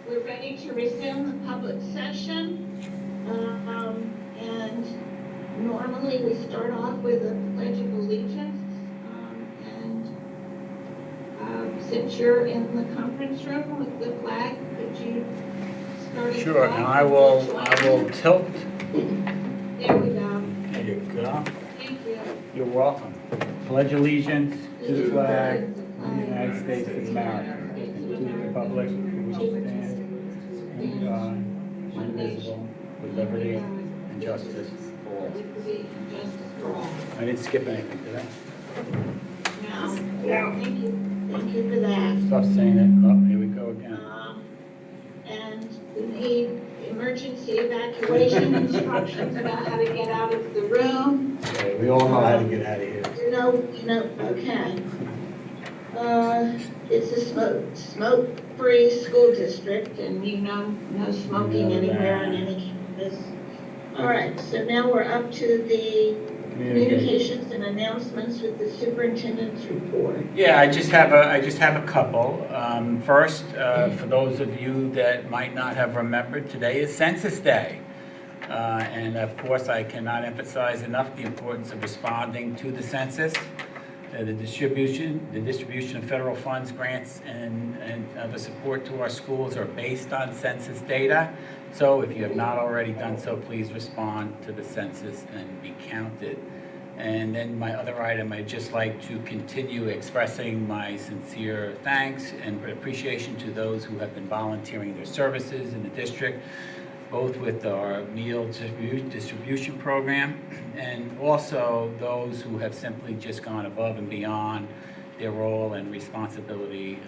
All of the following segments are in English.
We're ready to resume the public session. And normally we start off with a pledge of allegiance. Since you're in the conference room with the flag, could you start us Sure, off? and I will tilt. There we go. There you go. Thank you. You're welcome. Pledge allegiance to the flag of the United States of America, and to the republic for which it stands, one God, indivisible, with liberty and justice for all. I didn't skip anything, did I? No. Thank you. Thank you for that. Stop saying it. Oh, here we go again. And we need emergency evacuation instructions about how to get out of the room. Okay, we all know how to get out of here. Okay. It's a smoke-free school district, and no smoking anywhere on any campus. All right, so now we're up to the communications and announcements with the superintendent's report. Yeah, I just have a couple. First, for those of you that might not have remembered, today is Census Day. And of course, I cannot emphasize enough the importance of responding to the census. The distribution of federal funds, grants, and other support to our schools are based on census data. So if you have not already done so, please respond to the census and be counted. And then my other item, I'd just like to continue expressing my sincere thanks and appreciation to those who have been volunteering their services in the district, both with our meal distribution program and also those who have simply just gone above and beyond their role and responsibility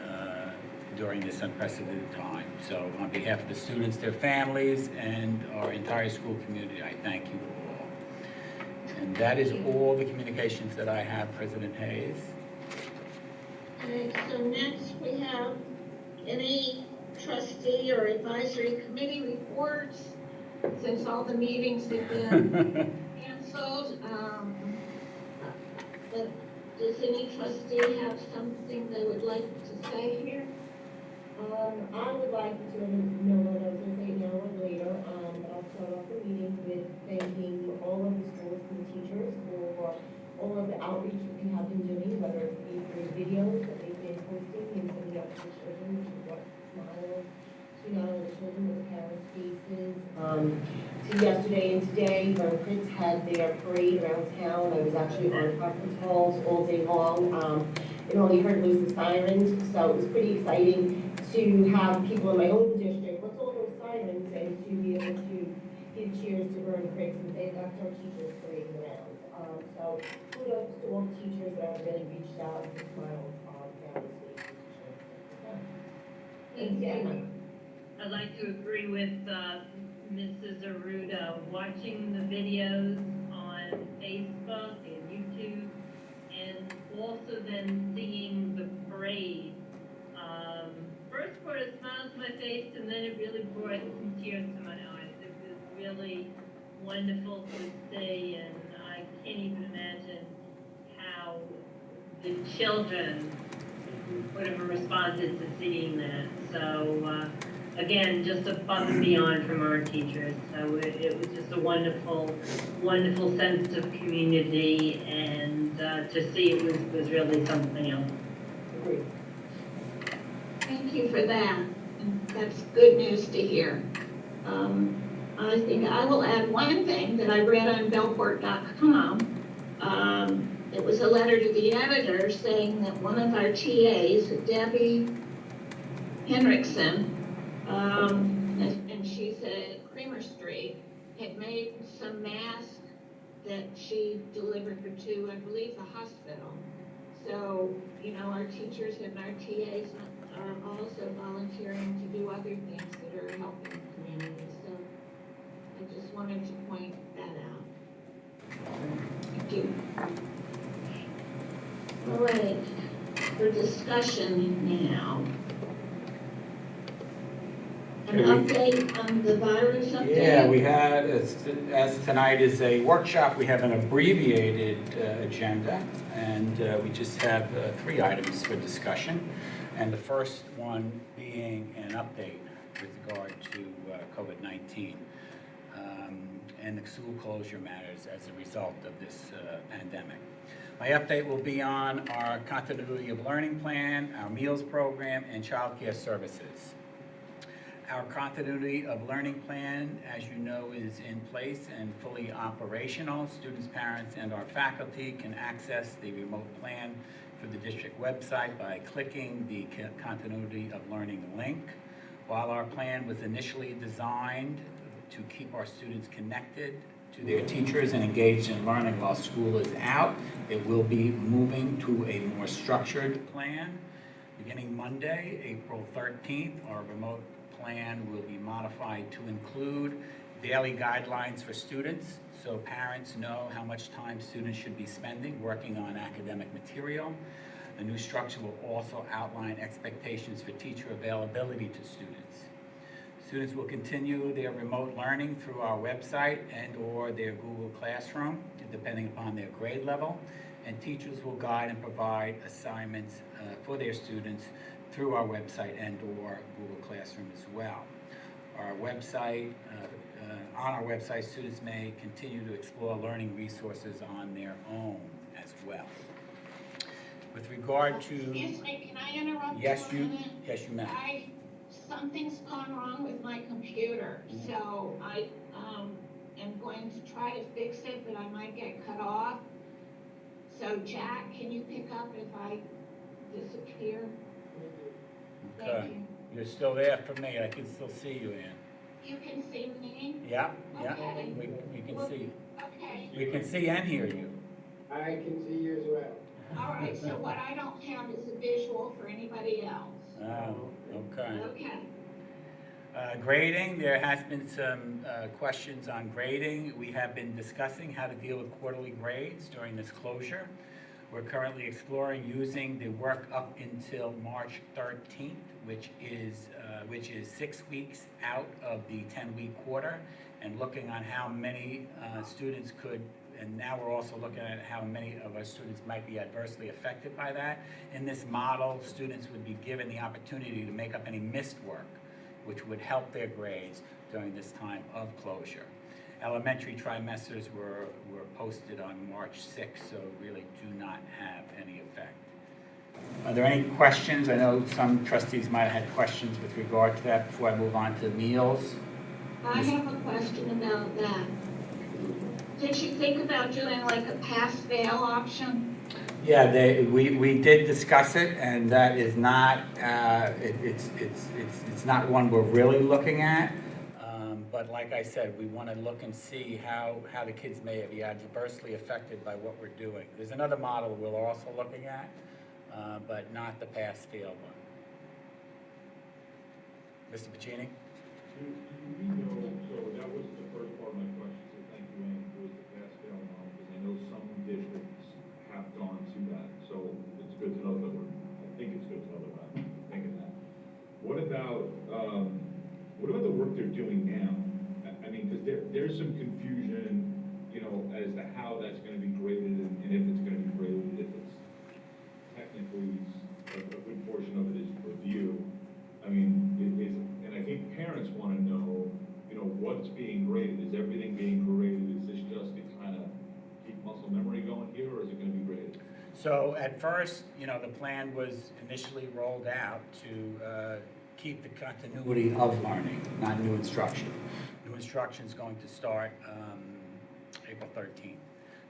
during this unprecedented time. So on behalf of the students, their families, and our entire school community, I thank you all. And that is all the communications that I have, President Hayes. Okay, so next we have any trustee or advisory committee reports, since all the meetings have been canceled. But does any trustee have something they would like to say here? I would like to, know what I was going to say now or later, but I'll start off the meeting with thanking all of the schools and the teachers for all of the outreach that we have been doing, whether it be through videos that they've been posting and sending out to the children, which is what smiles to not only the children but the parents' faces. To yesterday and today, when kids had their parade around town, I was actually on conference calls all day long, and all you heard was the sirens, so it was pretty exciting to have people in my own district, what's all those sirens, and to be able to give cheers to Vernon Cricks and say that's our teachers parading around. So kudos to all the teachers that have really reached out and smiled down the stage. Thank you. I'd like to agree with Mrs. Arruda. Watching the videos on Facebook and YouTube, and also then seeing the parade. First brought a smile to my face, and then it really brought some tears to my eyes. It was really wonderful to see, and I can't even imagine how the children would have responded to seeing that. So again, just above and beyond from our teachers. So it was just a wonderful, wonderful sense of community, and to see it was really something else. Agreed. Thank you for that. That's good news to hear. I think I will add one thing that I read on Belport.com. It was a letter to the editor saying that one of our TAs, Debbie Henriksen, and she's at Creamer Street, had made some masks that she delivered to, I believe, the hospital. So, our teachers and our TAs are also volunteering to do other things that are helping the community. So I just wanted to point that out. Thank you. All right, for discussion now. An update on the virus update? Yeah, we had, as tonight is a workshop, we have an abbreviated agenda, and we just have 3 items for discussion. And the first one being an update with regard to COVID-19 and the school closure matters as a result of this pandemic. My update will be on our continuity of learning plan, our meals program, and child care services. Our continuity of learning plan, as you know, is in place and fully operational. Students, parents, and our faculty can access the remote plan for the district website by clicking the continuity of learning link. While our plan was initially designed to keep our students connected to their teachers and engaged in learning while school is out, it will be moving to a more structured plan. Beginning Monday, April 13th, our remote plan will be modified to include daily guidelines for students, so parents know how much time students should be spending working on academic material. The new structure will also outline expectations for teacher availability to students. Students will continue their remote learning through our website and/or their Google Classroom, depending upon their grade level, and teachers will guide and provide assignments for their students through our website and/or Google Classroom as well. Our website, on our website, students may continue to explore learning resources on their own as well. With regard to... Excuse me, can I interrupt Yes, for a minute? Yes, you may. Something's gone wrong with my computer, so I am going to try to fix it, but I might get cut off. So Jack, can you pick up if I disappear? Thank Okay. you. You're still there for me. I can still see you, Ann. You can see me? Yeah, Okay. we can see. Okay. We can see and hear you. I can see you as well. All right, so what I don't have is a visual for anybody else. Oh, okay. Okay. Grading, there has been some questions on grading. We have been discussing how to deal with quarterly grades during this closure. We're currently exploring using the work up until March 13th, which is 6 weeks out of the 10-week quarter, and looking on how many students could, and now we're also looking at how many of our students might be adversely affected by that. In this model, students would be given the opportunity to make up any missed work, which would help their grades during this time of closure. Elementary trimesters were posted on March 6th, so really do not have any effect. Are there any questions? I know some trustees might have had questions with regard to that before I move on to meals. I have a question about that. Did you think about doing like a pass-fail option? Yeah, we did discuss it, and that is not, it's not one we're really looking at. But like I said, we want to look and see how the kids may be adversely affected by what we're doing. There's another model we're also looking at, but not the pass-fail one. Mr. Pacini? Do we know, so that was the first part of my question, so thank you, Ann, was the pass-fail model, because I know some districts have gone to that, so it's good to know that I think it's good to know that we're thinking that. What about the work they're doing now? I mean, because there's some confusion, you know, as to how that's gonna be graded and if it's gonna be graded, if it's technically, a good portion of it is review. I mean, and I think parents wanna know, you know, what's being graded, is everything being graded, is this just to kind of keep muscle memory going here, or is it gonna be graded? So at first, you know, the plan was initially rolled out to keep the continuity of learning, not new instruction. New instruction is going to start April 13th.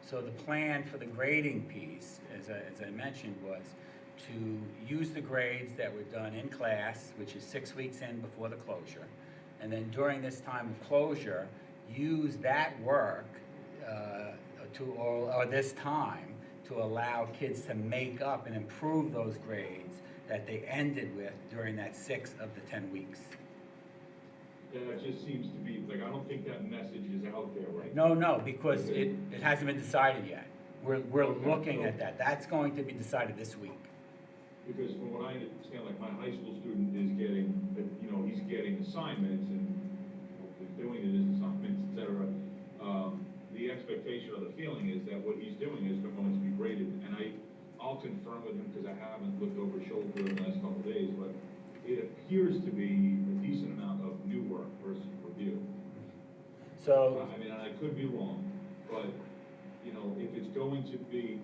So the plan for the grading piece, as I mentioned, was to use the grades that were done in class, which is 6 weeks in before the closure, and then during this time of closure, use that work or this time to allow kids to make up and improve those grades that they ended with during that 6 of the 10 weeks. Yeah, it just seems to be, like, I don't think that message is out there right No, because it hasn't been decided yet. We're looking at that. That's going to be decided this week. Because from what I understand, like, my high school student is getting, you know, he's getting assignments and he's doing his assignments, et cetera. The expectation or the feeling is that what he's doing is going to be graded, and I'll confirm with him, because I haven't looked over his shoulder in the last couple of days, but it appears to be a decent amount of new So, I mean, and I could be wrong, but, you know, if it's going to be,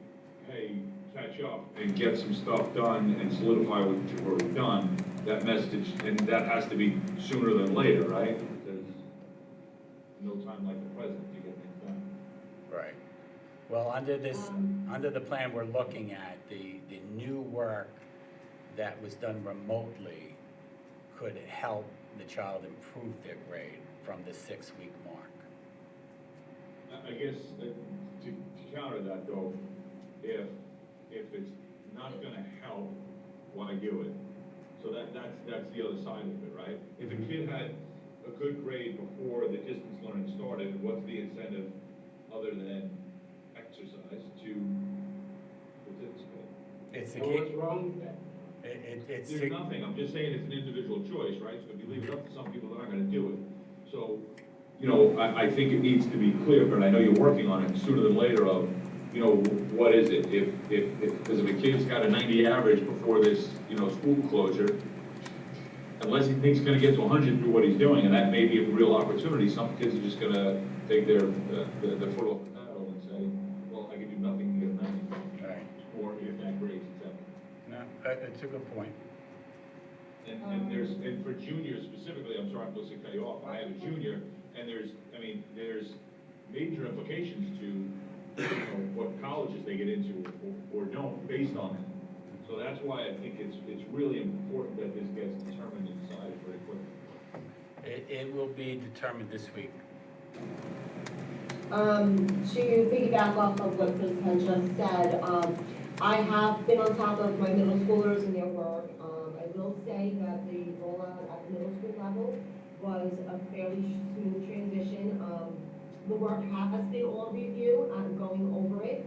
hey, catch up and get some stuff done and solidify what you've already done, that message, and that has to be sooner than later, right? Because no time like the present to get things done. right. Well, under the plan we're looking at, the new work that was done remotely could help the child improve their grade from the 6-week mark. I guess, to counter that though, if it's not gonna help, why do it? So that's the other side of it, right? If a kid had a good grade before the distance learning started, what's the incentive other than exercise to, what's it called? It's the So what's key, wrong with that? it's, There's nothing, I'm just saying it's an individual choice, right? So if you leave it up to some people, they're not gonna do it. So, you know, I think it needs to be clear, but I know you're working on it sooner than later of, you know, what is it? Because if a kid's got a 90 average before this, you know, school closure, unless he thinks he's gonna get to 100 through what he's doing, and that may be a real opportunity, some kids are just gonna take their foot off the pedal and say, well, I can do nothing to get 90, right, or if that grades, etc. no, that's a good point. And for juniors specifically, I'm sorry, I'm supposed to cut you off, I have a junior, and there's major implications to, you know, what colleges they get into or don't based on it. So that's why I think it's really important that this gets determined and decided very quickly. It will be determined this week. To piggyback off of what Chris had just said, I have been on top of my middle schoolers and their work. I will say that the rollout at the middle school level was a fairly smooth transition. The work has been all review, I'm going over it.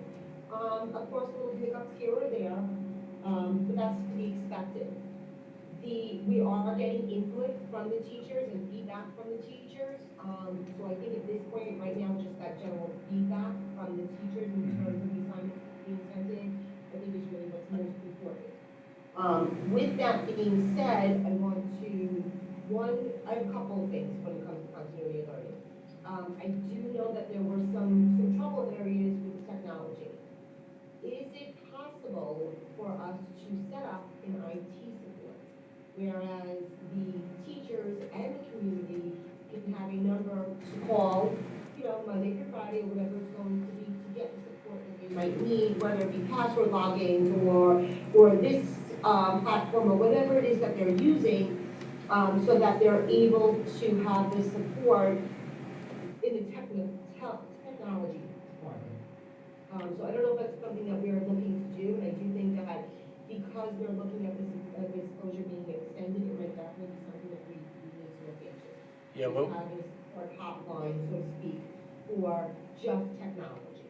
Of course, little hiccups here or there, but that's to be expected. We are getting input from the teachers and feedback from the teachers. So I think at this point, right now, just that general feedback from the teachers in terms of the assignments being sent in, I think is really what's most important. With that being said, I have a couple of things when it comes to continuity of learning. I do know that there were some trouble areas with technology. Is it possible for us to set up an IT support, whereas the teachers and the community can have a number to call, you know, Monday through Friday, or whatever it's going to be, to get the support that they might need, whether it be password logins or this platform or whatever it is that they're using, so that they're able to have the support in the technology department. So I don't know if that's something that we're looking to do, and I do think that because we're looking at this closure being extended, it might definitely be something that we need to look into. Yeah, Just well, having a support hotline, so to speak, for just technology.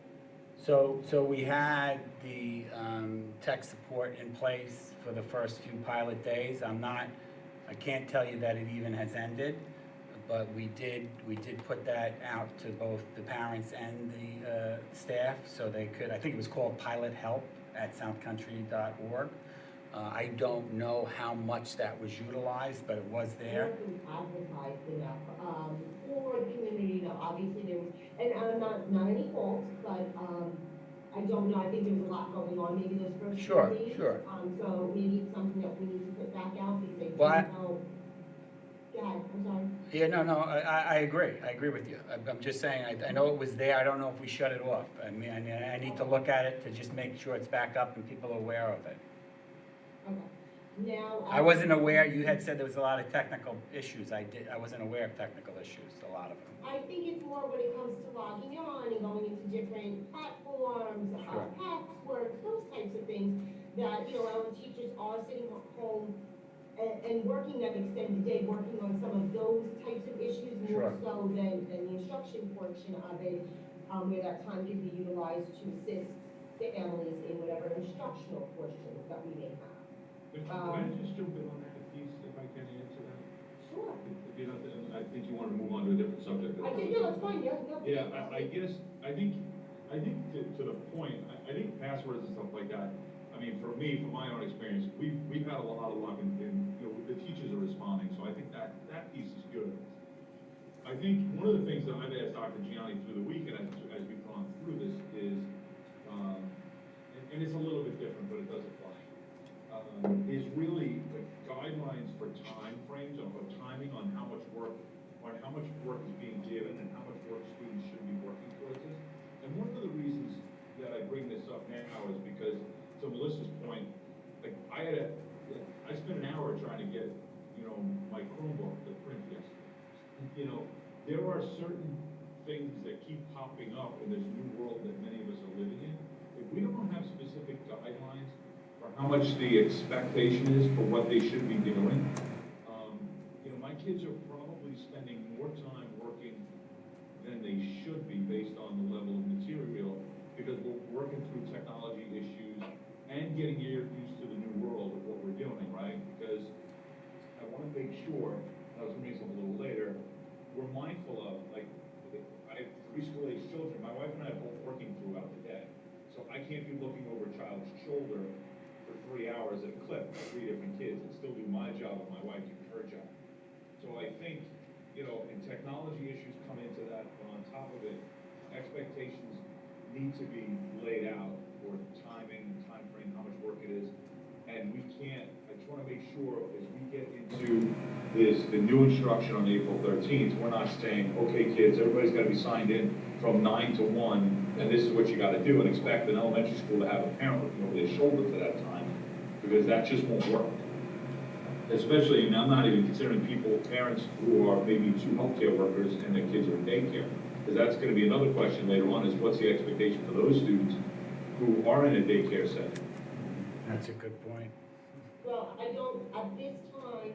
so we had the tech support in place for the first few pilot days. I can't tell you that it even has ended, but we did put that out to both the parents and the staff, so they could, I think it was called Pilot Help at southcountry.org. I don't know how much that was utilized, but it was there. It was advertised enough, for the community, you know, obviously there was, and not any fault, but, I don't know, I think there was a lot going on, maybe those first few Sure, days. sure. So maybe it's something that we need to put back out, because I do Well, know. Go ahead, I'm sorry. Yeah, no, I agree with you. I'm just saying, I know it was there, I don't know if we shut it off. I mean, I need to look at it to just make sure it's back up and people are aware of it. Okay. Now. I wasn't aware, you had said there was a lot of technical issues, I wasn't aware of technical issues, a lot of them. I think it's more when it comes to logging on and going into different platforms, Sure. passwords, those types of things, that, you know, our teachers are sitting home and working that extended day, working on some of those types of issues more Sure. so than the instruction portion of it, where that time can be utilized to assist families in whatever instructional portions that we may have. Can I just jump in on that piece, if I can answer that? Sure. If you're not, I think you want to move on to a different subject. I think, yeah, that's fine, yeah, no. Yeah, I guess, I think to the point, I think passwords and stuff like that, I mean, for me, from my own experience, we've had a lot of luck in, you know, the teachers are responding, so I think that piece is good. I think one of the things that I've asked Dr. Gianni through the week, and as we've gone through this, is, and it's a little bit different, but it does apply, is really the guidelines for time frames or timing on how much work is being given and how much work students should be working towards this. And one of the reasons that I bring this up now is because, to Melissa's point, like, I spent an hour trying to get, my Chromebook to print yesterday. There are certain things that keep popping up in this new world that many of us are living in. If we don't have specific guidelines for how much the expectation is for what they should be doing, my kids are probably spending more time working than they should be based on the level of material, because we're working through technology issues and getting used to the new world of what we're doing, right? Because I want to make sure, I was going to make something a little later, we're mindful of, like, I have 3 school-age children. My wife and I are both working throughout the day. So I can't be looking over a child's shoulder for 3 hours at a clip with 3 different kids and still do my job and my wife do her job. So I think, and technology issues come into that, but on top of it, expectations need to be laid out for timing, time frame, how much work it is. And we can't, I just want to make sure as we get into the new instruction on April 13th, we're not saying, okay, kids, everybody's got to be signed in from 9 to 1, and this is what you got to do, and expect an elementary school to have a parent looking over their shoulder for that time, because that just won't work. Especially, and I'm not even considering parents who are maybe 2 healthcare workers and their kids are in daycare. Because that's going to be another question later on, is what's the expectation for those students who are in a daycare setting? That's a good point. Well, I don't, at this time,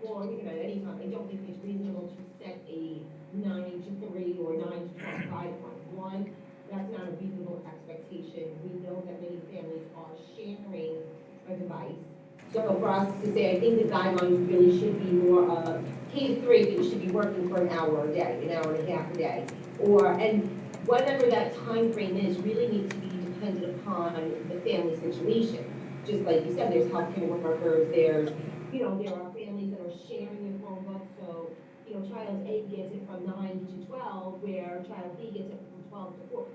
well, I think at any time, I don't think it's reasonable to set a 9 to 3 or 9 to 12 guideline. One, that's not a reasonable expectation. We know that many families are sharing a device. So for us to say, I think the guidelines really should be more of K to 3, you should be working for an hour a day, an hour and a half a day. And whatever that time frame is really needs to be dependent upon the family situation. Just like you said, there's healthcare workers, there are families that are sharing a Chromebook, so, child A gets it from 9 to 12, where child B gets it from 12 to 4,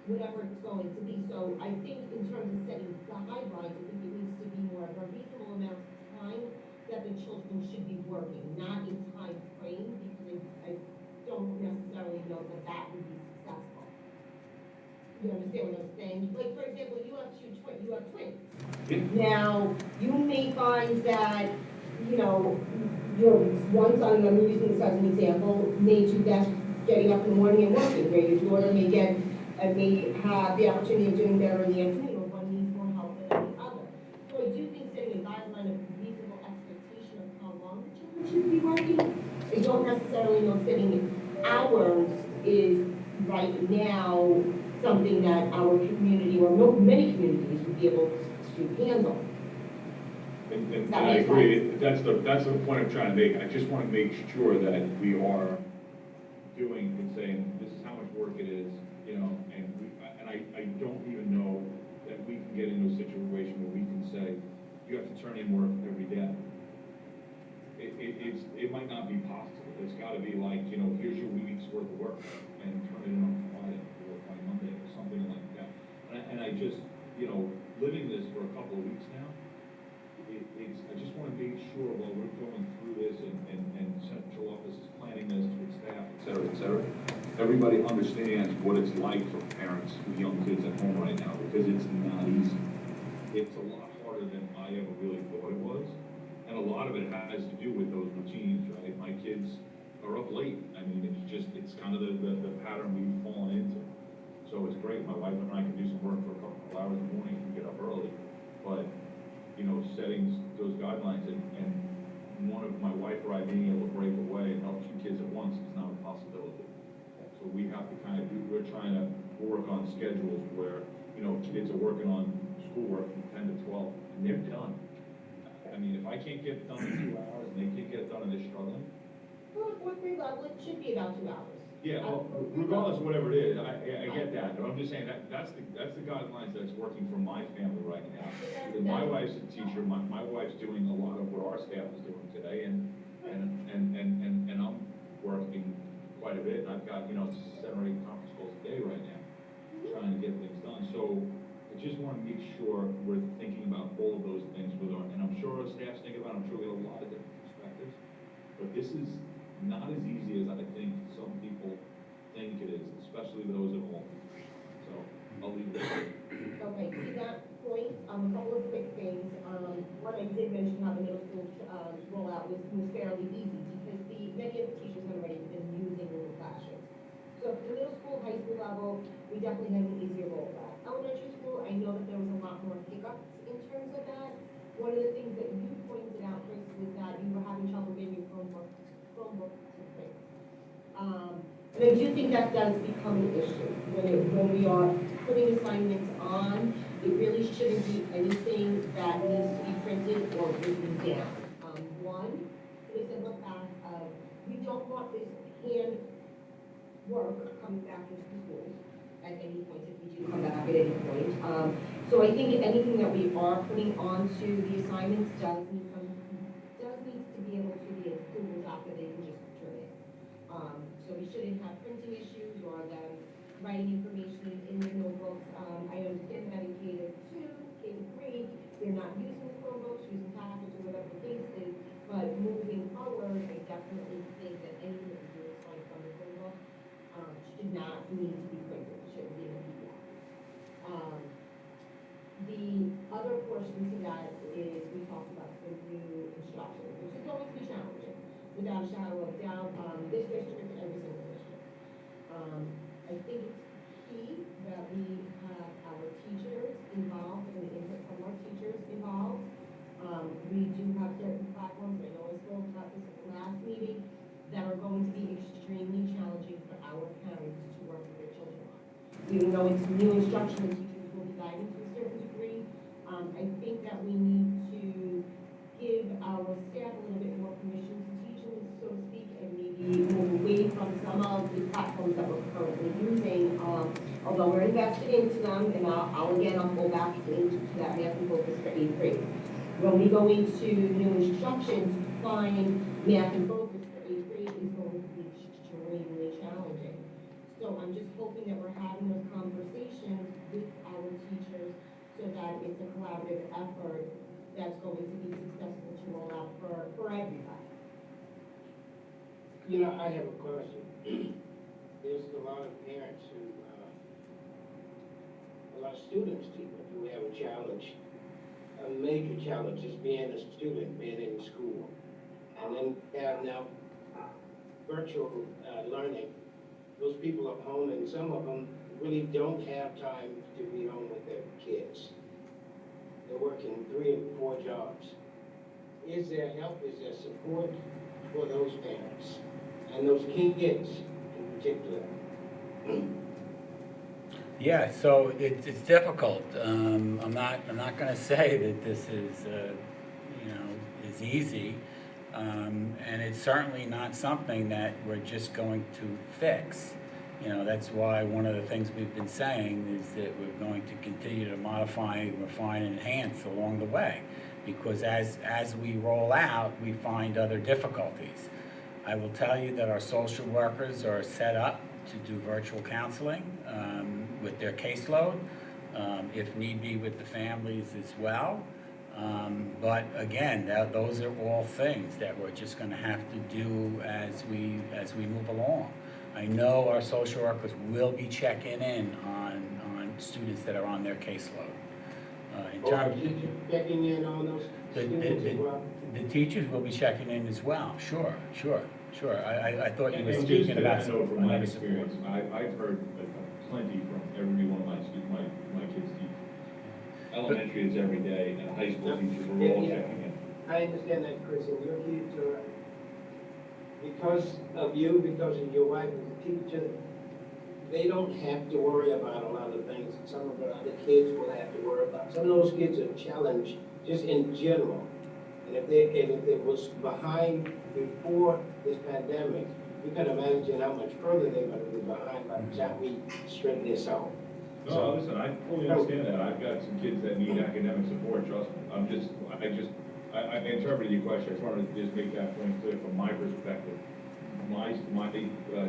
whatever it's going to be. So I think in terms of setting guidelines, I think it needs to be more of a reasonable amount of time that the children should be working, not a time frame, because I don't necessarily know that would be successful. You understand what I'm saying? Like, for example, you have twins. Yeah. Now, you may find that, your one son, I'm using this as an example, may do best getting up in the morning and working, where your daughter may have the opportunity of doing better in the afternoon, or one needs more help than the other. So I do think setting a guideline of reasonable expectation of how long the children should be working, I don't necessarily know setting hours is right now something that our community, or many communities, would be able to handle. And That I makes agree, that's the point I'm trying to make. I just want to make sure that we are doing and saying, this is how much work it is, and I don't even know that we can get into a situation where we can say, you have to turn in work every day. It might not be possible. It's got to be like, here's your week's worth of work, and turn it in on Friday or on Monday or something like that. And I just, living this for a couple of weeks now, I just want to make sure while we're going through this and central office is planning this with staff, et cetera, everybody understands what it's like for parents with young kids at home right now, because it's not easy. It's a lot harder than I ever really thought it was. And a lot of it has to do with those routines, right? My kids are up late. I mean, it's kind of the pattern we've fallen into. So it's great. My wife and I can do some work for a couple of hours in the morning if we get up early. But, setting those guidelines and one of my wife or I being able to break away and help 2 kids at once is not a possibility. So we have to we're trying to work on schedules where, kids are working on schoolwork from 10 to 12 and they're done. I mean, if I can't get it done in 2 hours and they can't get it done and they're struggling. Well, at 4th grade level, it should be about 2 hours. Yeah, well, regardless of whatever it is, I get that, but I'm just saying that's the guidelines that's working for my family right now. Because my wife's a teacher, my wife's doing a lot of what our staff is doing today, and I'm working 7 or 8 conference calls a day right now, trying to get things done. So I just want to make sure we're thinking about all of those things with our, and I'm sure our staff's thinking about it, I'm sure we have a lot of different perspectives. But this is not as easy as I think some people think it is, especially those at home. So I'll leave it there. Okay, to that point, a couple of quick things. One, I did mention how the middle school, rollout was fairly easy because many of the teachers have already been using Google Classrooms. So for the middle school, high school level, we definitely had an easier rollout. Elementary school, I know that there was a lot more hiccups in terms of that. One of the things that you pointed out, Chris, was that you were having trouble getting your Chromebook to print. And I do think that does become an issue when we are putting assignments on. It really shouldn't be anything that needs to be printed or written down. One, is a look back of, we don't want this hand work coming back into the schools at any point, if we do come back at any point. So I think anything that we are putting onto the assignments does need to be able to be a Google Doc that they can just turn in. So we shouldn't have printing issues or them writing information in their notebooks. I understand that in K-2, K-3, they're not using the Chromebooks, using tablets or whatever the case is, but moving forward, I definitely think that anything that we do is like from the Chromebook should not need to be printed, it shouldn't be in a PDF. The other portion to that is we talked about the new instruction, which is going to be challenging, without a shadow of doubt, this district and every single district. I think it's key that we have our teachers involved and the input from our teachers involved. We do have certain platforms, I know I spoke about this at the last meeting, that are going to be extremely challenging for our parents to work with their children on. Even though it's new instruction and teachers will be guiding to a certain degree, I think that we need to give our staff a little bit more permission to teach them, so to speak, and maybe move away from some of the platforms that we're currently using, although we're invested into them, and I'll go back into that math and focus for 8th grade. When we go into new instructions, find math and focus for 8th grade is going to be extremely challenging. So I'm just hoping that we're having those conversations with our teachers so that it's a collaborative effort that's going to be successful to roll out for everybody. You know, I have a question. There's a lot of parents who, a lot of students even, who have a challenge, a major challenge is being a student, being in school. And then have now virtual learning. Those people are home, and some of them really don't have time to be home with their kids. They're working 3 and 4 jobs. Is there help, is there support for those parents and those kids in particular? Yeah, so it's difficult. I'm not going to say that this is, is easy. And it's certainly not something that we're just going to fix. That's why one of the things we've been saying is that we're going to continue to modify, refine, and enhance along the way. Because as we roll out, we find other difficulties. I will tell you that our social workers are set up to do virtual counseling with their caseload, if need be with the families as well. But again, those are all things that we're just going to have to do as we move along. I know our social workers will be checking in on students that are on their caseload. Checking in on those students as well? The teachers will be checking in as well. Sure. I thought you were And speaking just about to know from my another support. experience, I've heard plenty from every one of my kids' teachers. Elementary is every day, and high school teachers are all checking in. I understand that, Chris, and your kids are, because of you, because of your wife as a teacher, they don't have to worry about a lot of things that some of the other kids will have to worry about. Some of those kids are challenged just in general. And if it was behind before this pandemic, you can imagine how much further they're going to be behind by the time we straighten this out. No, listen, I fully understand that. I've got some kids that need academic support, trust me. I interpreted your question. I just wanted to just make that point clear from my perspective. my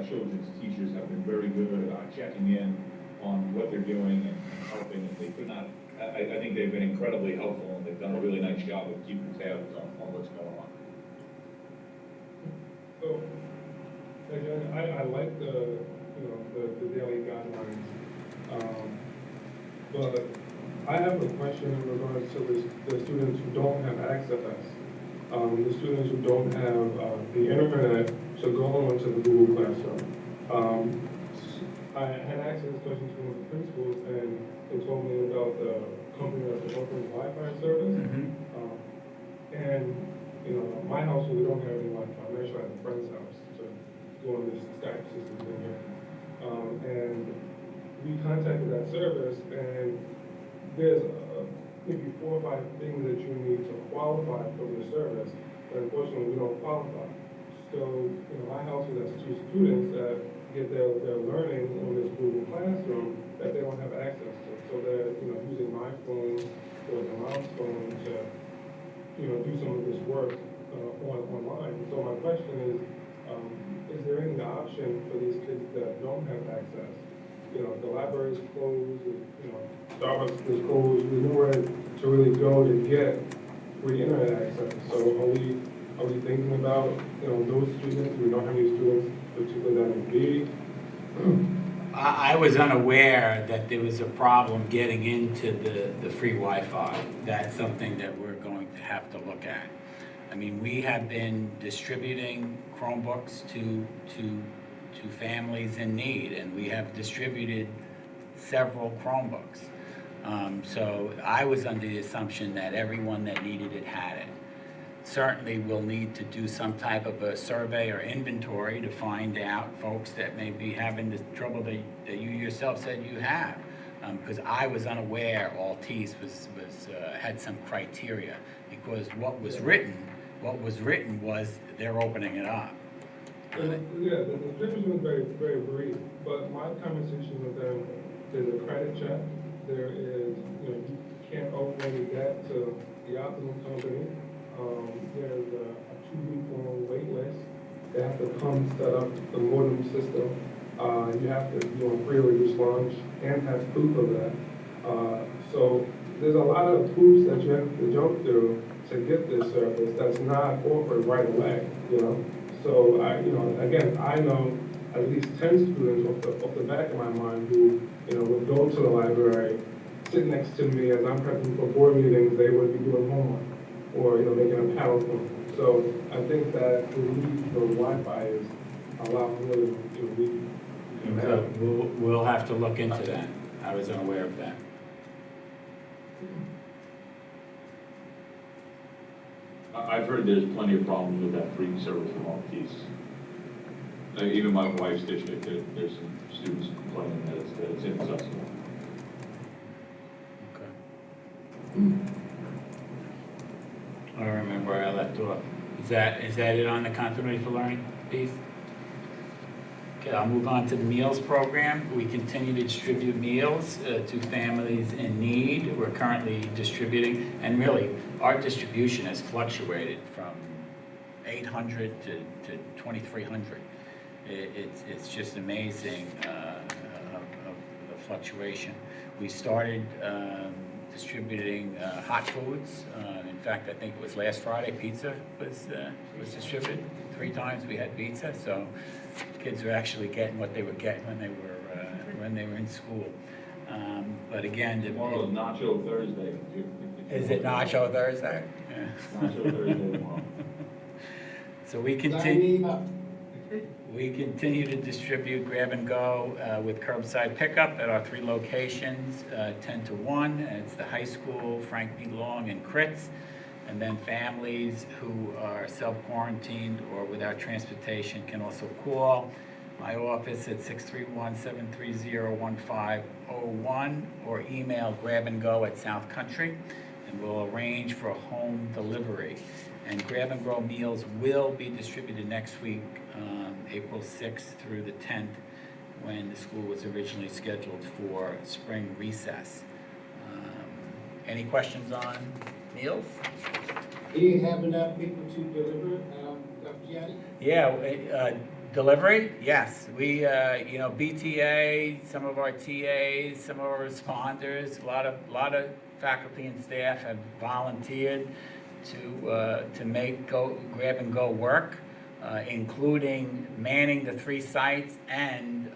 children's teachers have been very good about checking in on what they're doing and helping, and they could not, I think they've been incredibly helpful, and they've done a really nice job of keeping tabs on what's going on. So, again, I like the, the daily guidelines. But I have a question in regards to the students who don't have access. The students who don't have the internet to go onto the Google Classroom. I had asked this question to one of the principals, and they told me about the company that's offering Wi-Fi service. And, my household, we don't have any Wi-Fi. I'm actually at a friend's house to go on this Skype system thing here. And we contacted that service, and there's maybe 4 or 5 things that you need to qualify for the service, but unfortunately, we don't qualify. So, my household has 2 students that get their learning on this Google Classroom that they don't have access to. So they're, using my phone or their mom's phone to, do some of this work online. So my question is there any option for these kids that don't have access? The library's closed, Starbucks is closed, there's nowhere to really go to get free internet access. So are we thinking about, those students? We don't have any students, particularly that in B. I was unaware that there was a problem getting into the free Wi-Fi. That's something that we're going to have to look at. I mean, we have been distributing Chromebooks to families in need, and we have distributed several Chromebooks. So I was under the assumption that everyone that needed it had it. Certainly we'll need to do some type of a survey or inventory to find out folks that may be having the trouble that you yourself said you have. Because I was unaware Altice had some criteria, because what was written was they're opening it up. Yeah, the description was very, very brief, but my conversation with them, there's a credit check, there is, you can't owe any debt to the optimum company. There's a 2-week-long wait list. They have to come set up the modem system. You have to be on free or reduced lunch and have proof of that. So there's a lot of hoops that you have to jump through to get this service that's not offered right away, So again, I know at least 10 students off the back of my mind who, would go to the library, sit next to me as I'm prepping for board meetings, they would be doing homework or, making a PowerPoint. So I think that the need for Wi-Fi is a lot more than we can have. We'll have to look into that. I was unaware of that. I've heard there's plenty of problems with that free service from Altice. Even my wife's district, there's some students complaining that it's inaccessible. Okay. I don't remember where I left off. Is that it on the continuity for learning piece? Okay, I'll move on to the meals program. We continue to distribute meals to families in need. We're currently distributing, and really, our distribution has fluctuated from 800 to 2,300. It's just amazing of the fluctuation. We started distributing hot foods. In fact, I think it was last Friday, pizza was distributed. 3 times we had pizza, so kids are actually getting what they were getting when they were in school. But again, Tomorrow is Nacho Thursday. Is it Nacho Thursday? Yeah. Nacho Thursday tomorrow. So we continue to distribute grab and go with curbside pickup at our 3 locations, 10 to 1. It's the high school, Frank B. Long, and Critz. And then families who are self-quarantined or without transportation can also call my office at 631-730-1501 or email grabandgo@South Country, and we'll arrange for a home delivery. And grab and go meals will be distributed next week, April 6th through the 10th, when the school was originally scheduled for spring recess. Any questions on meals? Do you have enough people to deliver, Gianni? Yeah, Delivery, yes. We, BTA, some of our TAs, some of our responders, a lot of faculty and staff have volunteered to make grab and go work, including manning the 3 sites and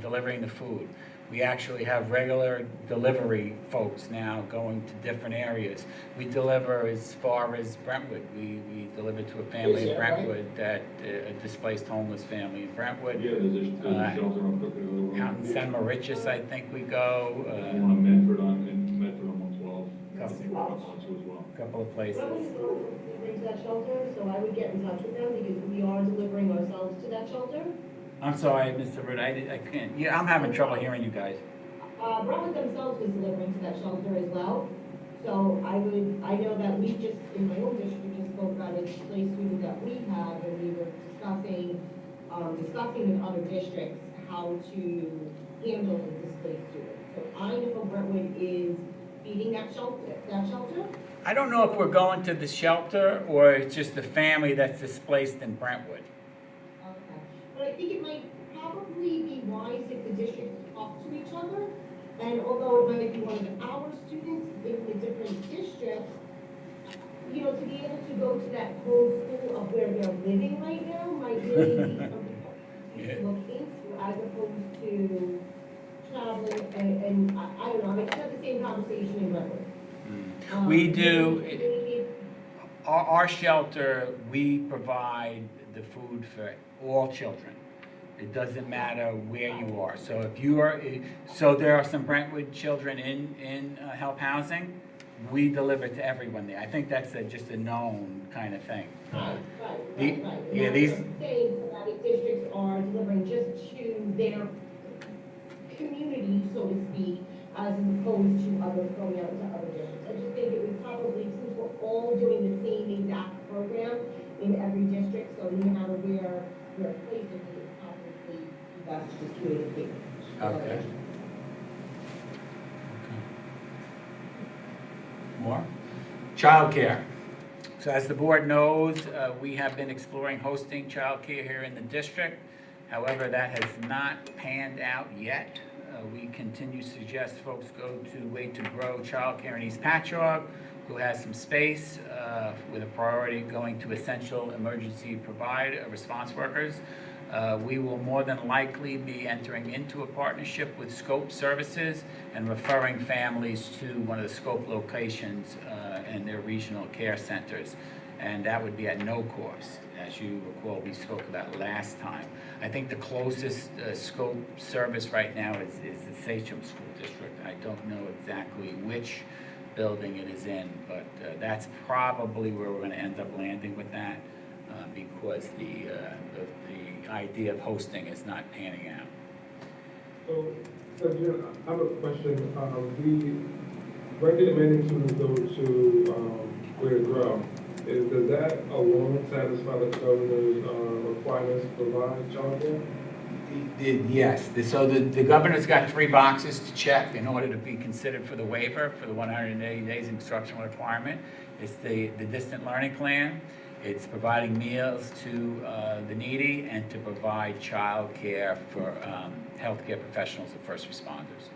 delivering the food. We actually have regular delivery folks now going to different areas. We deliver as far as Brentwood. We deliver to a family Is in that right? Brentwood, that a displaced homeless family in Brentwood. Yeah, there's a shelter on Crooked Hill Out in Road. San Mauritius, I think we go, There's one in Medford on 112. I Couple. think we're on to as well. a couple of Brentwood places. is also delivering to that shelter, so I would get in touch with them because we are delivering ourselves to that shelter. I'm sorry, Mr. Root, I can't, yeah, I'm having trouble hearing you guys. Brentwood themselves was delivering to that shelter as well. So I know that we just, in my own district, just spoke about a displaced student that we have, and we were discussing with other districts how to handle the displaced student. So I know Brentwood is feeding that shelter. I don't know if we're going to the shelter or it's just the family that's displaced in Brentwood. Okay. But I think it might probably be wise if the districts talk to each other. And although it might be one of our students in the different districts, to be able to go to that home school of where they're living right now might really be something we should look into as opposed to traveling and I don't know, I just had the same conversation in Redwood. We do, Maybe our shelter, we provide the food for all children. It doesn't matter where you are. So if you are, so there are some Brentwood children in help housing. We deliver to everyone there. I think that's just a known kind of thing. Right. Yeah, And these. that's what I'm saying, so that if districts are delivering just to their community, so to speak, as opposed to others going out to other districts. I just think it would probably, since we're all doing the same exact program in every district, so no matter where we're placed, it would probably be best to just communicate. Okay. More? Childcare. So as the board knows, we have been exploring hosting childcare here in the district. However, that has not panned out yet. We continue to suggest folks go to Way to Grow Childcare in East Patchogue, who has some space, with a priority going to essential emergency response workers. We will more than likely be entering into a partnership with Scope Services and referring families to one of the Scope locations and their regional care centers. And that would be at no cost, as you recall we spoke about last time. I think the closest Scope service right now is the Sachem School District. I don't know exactly which building it is in, but that's probably where we're going to end up landing with that, because the idea of hosting is not panning out. So Jim, I have a question. The recommending students go to Way to Grow. Does that alone satisfy the governor's requirements to provide childcare? Yes, so the governor's got 3 boxes to check in order to be considered for the waiver for the 180 days instructional requirement. It's the distant learning plan, it's providing meals to the needy, and to provide child care for healthcare professionals and first responders.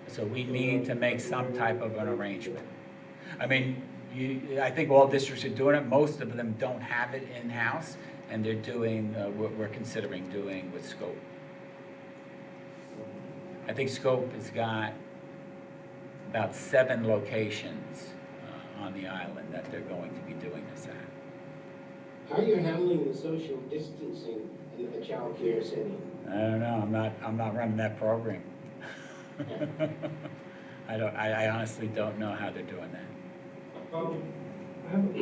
So we need to make some type of an arrangement. I mean, I think all districts are doing it. Most of them don't have it in-house, and they're doing what we're considering doing with Scope. I think Scope has got about 7 locations on the island that they're going to be doing this at. How are you handling the social distancing in the child care setting? I don't know. I'm not running that program. I honestly don't know how they're doing that. I have the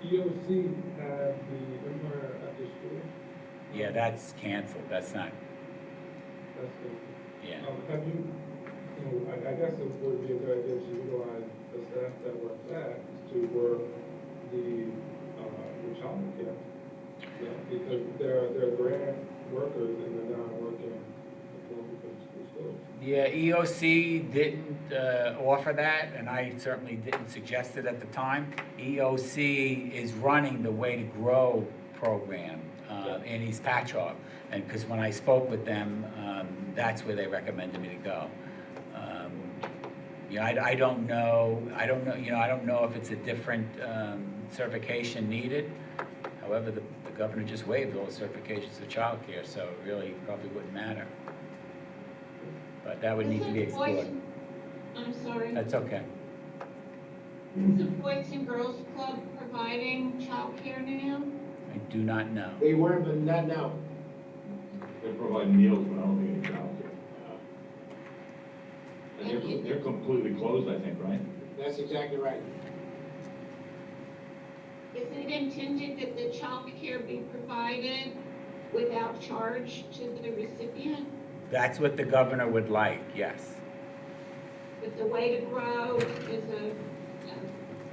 EOC had the employer at the school. Yeah, that's canceled. That's not. That's good. Yeah. Have you, I guess it would be a good idea to utilize the staff that work that to work the child care. Yeah, because they're grant workers and they're not working because the school's closed. Yeah, EOC didn't offer that, and I certainly didn't suggest it at the time. EOC is running the Way to Grow program in East Patchogue, and because when I spoke with them, that's where they recommended me to go. You know, I don't know, you know, I don't know if it's a different certification needed. However, the governor just waived all certifications of childcare, so it really probably wouldn't matter. But that would need to be Isn't Boys explored. I'm sorry. That's okay. Is the Boys and Girls Club providing childcare now? I do not know. They were, but not now. They provide meals, but I don't think any childcare. And they're completely closed, I think, right? That's exactly right. Is it intended that the childcare be provided without charge to the recipient? That's what the governor would like, yes. But the Way to Grow is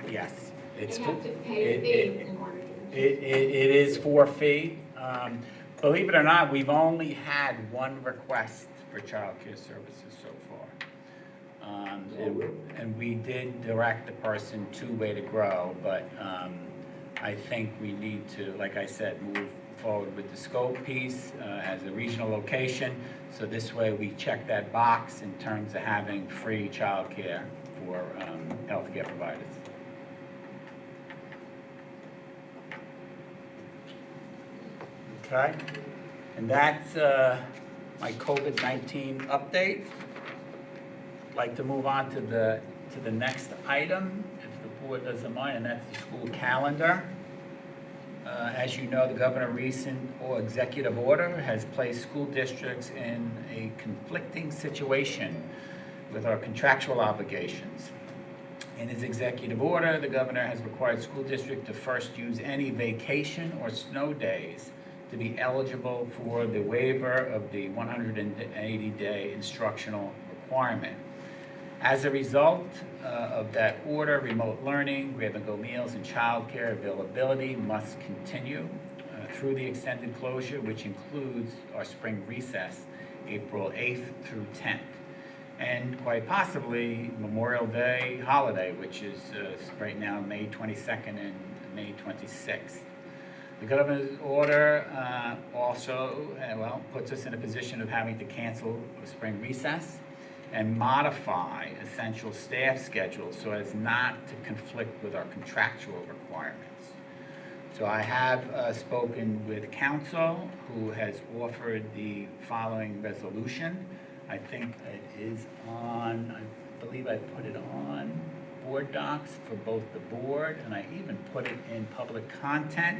Yes. they It's have to pay it- a fee in order to. It is for fee. Believe it or not, we've only had one request for childcare services so far. And we did direct the person to Way to Grow, but I think we need to, like I said, move forward with the scope piece as a regional location. So this way we check that box in terms of having free childcare for healthcare providers. Okay, and that's my COVID-19 update. I'd like to move on to the next item, if the board doesn't mind, and that's the school calendar. As you know, the governor's recent executive order has placed school districts in a conflicting situation with our contractual obligations. In his executive order, the governor has required school districts to first use any vacation or snow days to be eligible for the waiver of the 180-day instructional requirement. As a result of that order, remote learning, grab-and-go meals, and childcare availability must continue through the extended closure, which includes our spring recess, April 8th through 10th, and quite possibly Memorial Day holiday, which is right now May 22nd and May 26th. The governor's order also, puts us in a position of having to cancel a spring recess and modify essential staff schedules so as not to conflict with our contractual requirements. So I have spoken with council, who has offered the following resolution. I think it is on, I believe I put it on board docs for both the board, and I even put it in public content.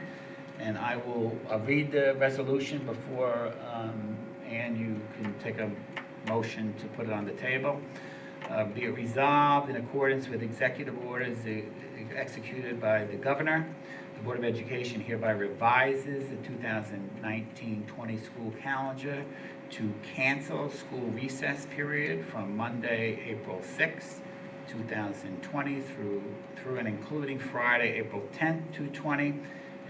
And I'll read the resolution before, and you can take a motion to put it on the table. Be it resolved in accordance with executive orders executed by the governor, the Board of Education hereby revises the 2019-20 school calendar to cancel school recess period from Monday, April 6th, 2020 through and including Friday, April 10th, 2020,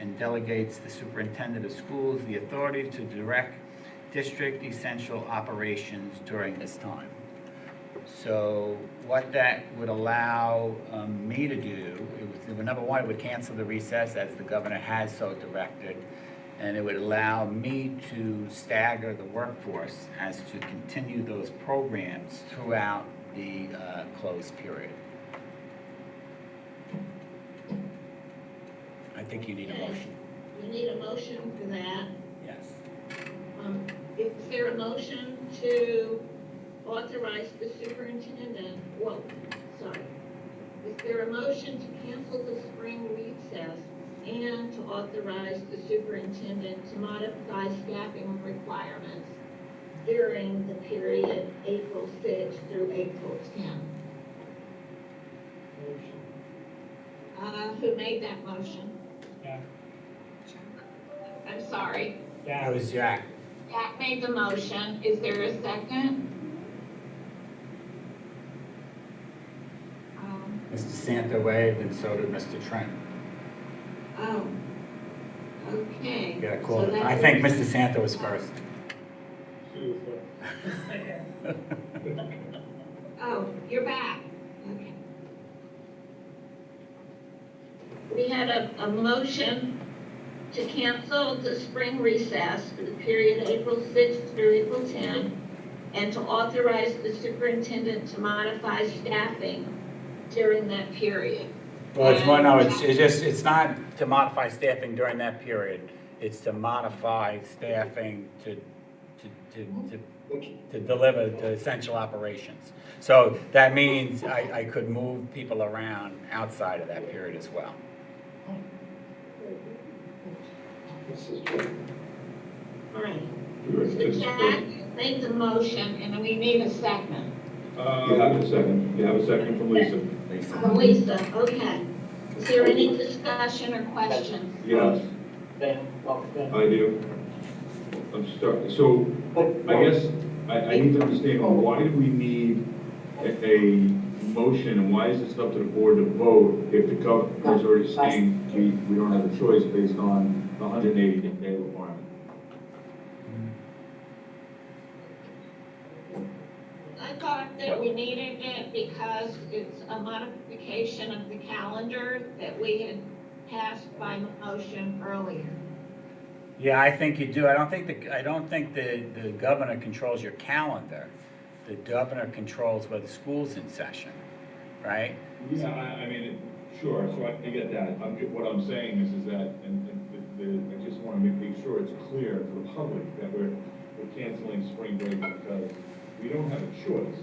and delegates the superintendent of schools the authority to direct district essential operations during this time. So what that would allow me to do, number one, it would cancel the recess as the governor has so directed, and it would allow me to stagger the workforce as to continue those programs throughout the closed period. I think you need a motion. You need a motion for that. Yes. Is there a motion to authorize the superintendent, is there a motion to cancel the spring recess and to authorize the superintendent to modify staffing requirements during the period April 6th through April 10th? Who made that motion? Yeah. I'm sorry. That was Jack. Jack made the motion. Is there a second? Mr. Santa waved, and so did Mr. Trent. Oh, okay. You gotta call So it. that I think Mr. Santa was first. So you as well. Oh, you're back. Okay. We had a motion to cancel the spring recess for the period April 6th through April 10th, and to authorize the superintendent to modify staffing during that period. Well, it's more, no, it's not to modify staffing during that period. It's to modify staffing to deliver the essential operations. So that means I could move people around outside of that period as well. All right. So Jack made the motion, and we need a second. You have a second. You have a second from Lisa. From Lisa, okay. Is there any discussion or questions? Yes, I do. I'm sorry. So I guess I need to understand, why do we need a motion, and why is this up to the board to vote if the governor's already saying we don't have a choice based on the 180-day requirement? I thought that we needed it because it's a modification of the calendar that we had passed by motion earlier. Yeah, I think you do. I don't think the governor controls your calendar. The governor controls whether school's in session, right? Yeah, I mean, sure, so I get that. What I'm saying is that, I just want to make sure it's clear to the public that we're canceling spring break because we don't have a choice.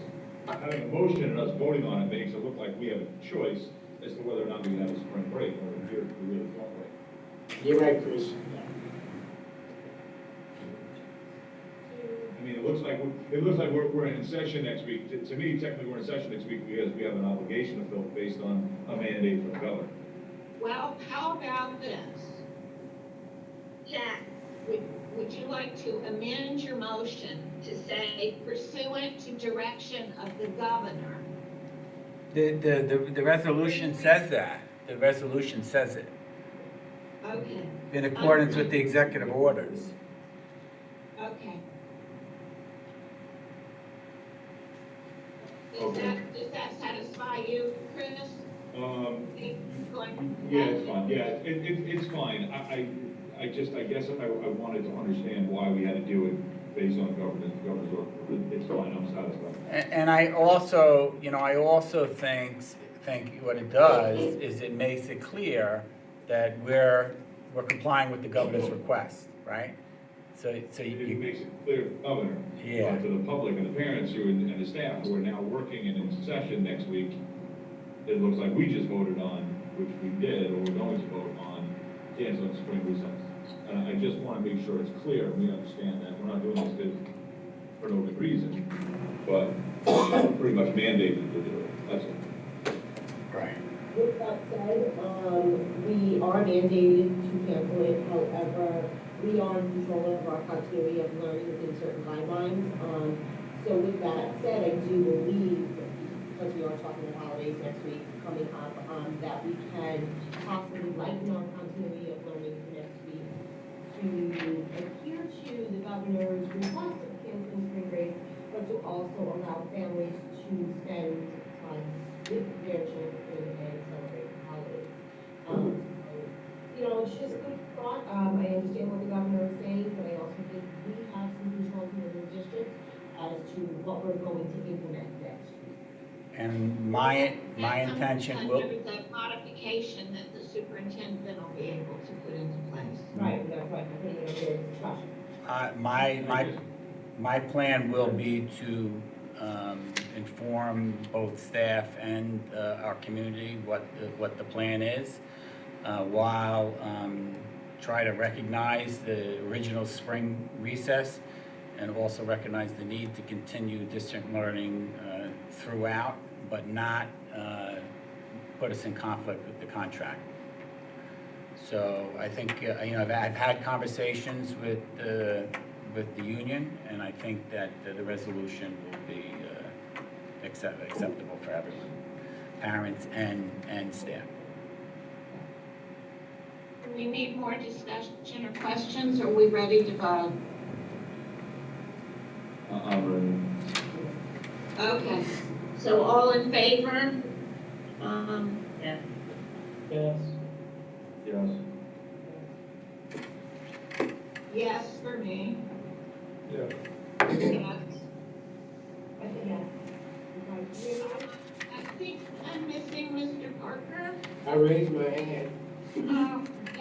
Having a motion and us voting on it makes it look like we have a choice as to whether or not we have a spring break, or we really don't. Right? You're right, Chris. I mean, it looks like we're in session next week. To me, technically, we're in session next week because we have an obligation to fill based on a mandate from the governor. Well, how about this? Jack, would you like to amend your motion to say pursuant to direction of the governor? The resolution says that. The resolution says it, Okay, in accordance with the executive orders. okay. Okay. Does that satisfy you, Chris? Yeah, it's fine. Yeah, it's fine. I guess I wanted to understand why we had to do it based on governor's order. It's fine. I'm satisfied. And I also think what it does is it makes it clear that we're complying with the governor's request, right? So It you, makes it clear to the governor, Yeah. to the public and the parents and the staff who are now working and in session next week. It looks like we just voted on, which we did, or we're going to vote on, canceling spring recess. And I just want to make sure it's clear and we understand that we're not doing this for no good reason, but pretty much mandated to do it. That's it. right. With that said, we are mandated to cancel it, however, we are in control of our continuity of learning within certain guidelines. So with that said, I do believe, because we are talking about holidays next week coming up, that we can possibly lighten our continuity of learning for next week to adhere to the governor's request of canceling spring break, but to also allow families to spend time with their children and celebrate the holidays. It's just a good thought. I understand what the governor is saying, but I also think we have some control here in the district as to what we're going to implement next. And my intention will, Under the modification that the superintendent will be able to put into place. Right, that's right, I think it's a discussion. my plan will be to inform both staff and our community what the plan is, while try to recognize the original spring recess, and also recognize the need to continue distant learning throughout, but not put us in conflict with the contract. So I think, I've had conversations with the union, and I think that the resolution will be acceptable for everyone, parents and staff. Do we need more discussion or questions, or are we ready to vote? I'm ready. Okay, so all in favor? Yes. Yes. Yes. Yes for me. Yeah. Yes. I said yes. Okay. I think I'm missing Mr. Parker. I raised my hand.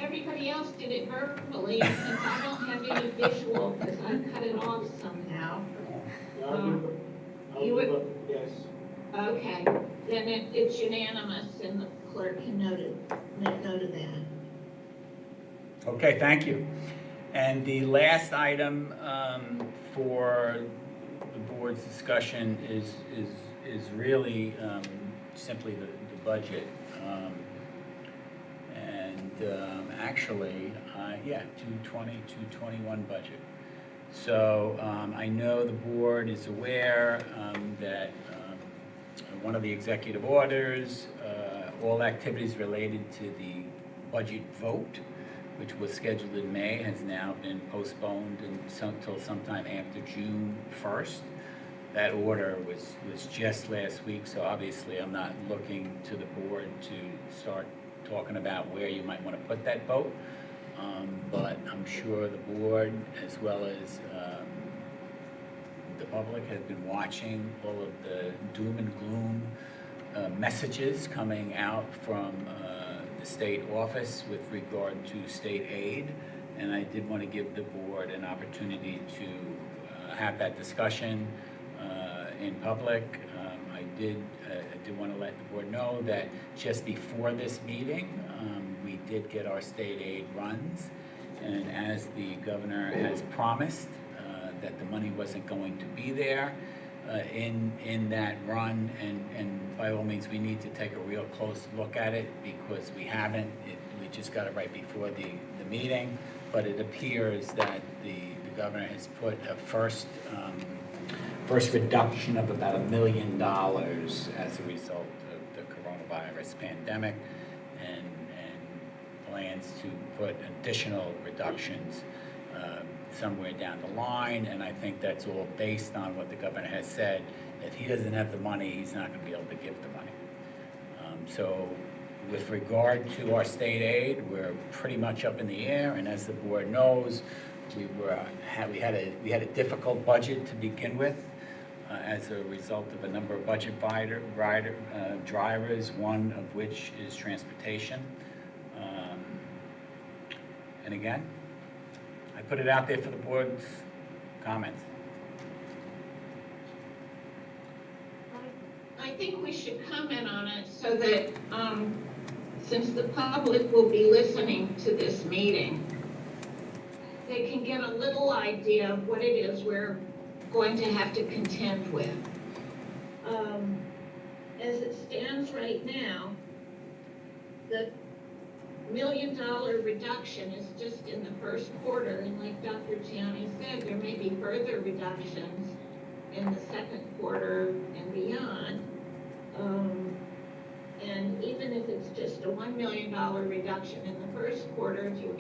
Everybody else did it verbally, and since I don't have any visual, because I cut it off somehow. I'll You give would- up, yes. Okay, then it's unanimous, and the clerk can make note of that. Okay, thank you. And the last item for the board's discussion is really simply the budget. Actually, yeah, 221 budget. So I know the board is aware that one of the executive orders, all activities related to the budget vote, which was scheduled in May, has now been postponed until sometime after June 1st. That order was just last week, so obviously I'm not looking to the board to start talking about where you might want to put that vote. But I'm sure the board, as well as the public, has been watching all of the doom and gloom messages coming out from the state office with regard to state aid. And I did want to give the board an opportunity to have that discussion in public. I did want to let the board know that just before this meeting, we did get our state aid runs. And as the governor has promised, that the money wasn't going to be there in that run, and by all means, we need to take a real close look at it because we haven't. We just got it right before the meeting, but it appears that the governor has put a first reduction of about $1 million as a result of the coronavirus pandemic, and plans to put additional reductions somewhere down the line. And I think that's all based on what the governor has said. If he doesn't have the money, he's not going to be able to give the money. So with regard to our state aid, we're pretty much up in the air. And as the board knows, we had a difficult budget to begin with as a result of a number of budget drivers, one of which is transportation. And again, I put it out there for the board's comments. I think we should comment on it so that, since the public will be listening to this meeting, they can get a little idea of what it is we're going to have to contend with. As it stands right now, the $1 million reduction is just in the first quarter, and like Dr. Gianni said, there may be further reductions in the second quarter and beyond. And even if it's just a $1 million reduction in the first quarter, if you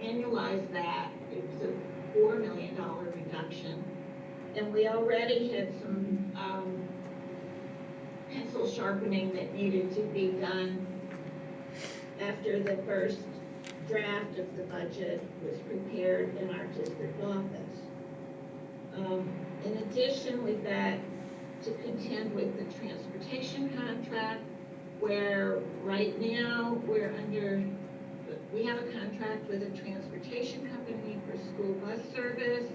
annualize that, it's a $4 million reduction. And we already had some pencil sharpening that needed to be done after the first draft of the budget was prepared in our district office. In addition, we've got to contend with the transportation contract, where right now we have a contract with a transportation company for school bus service,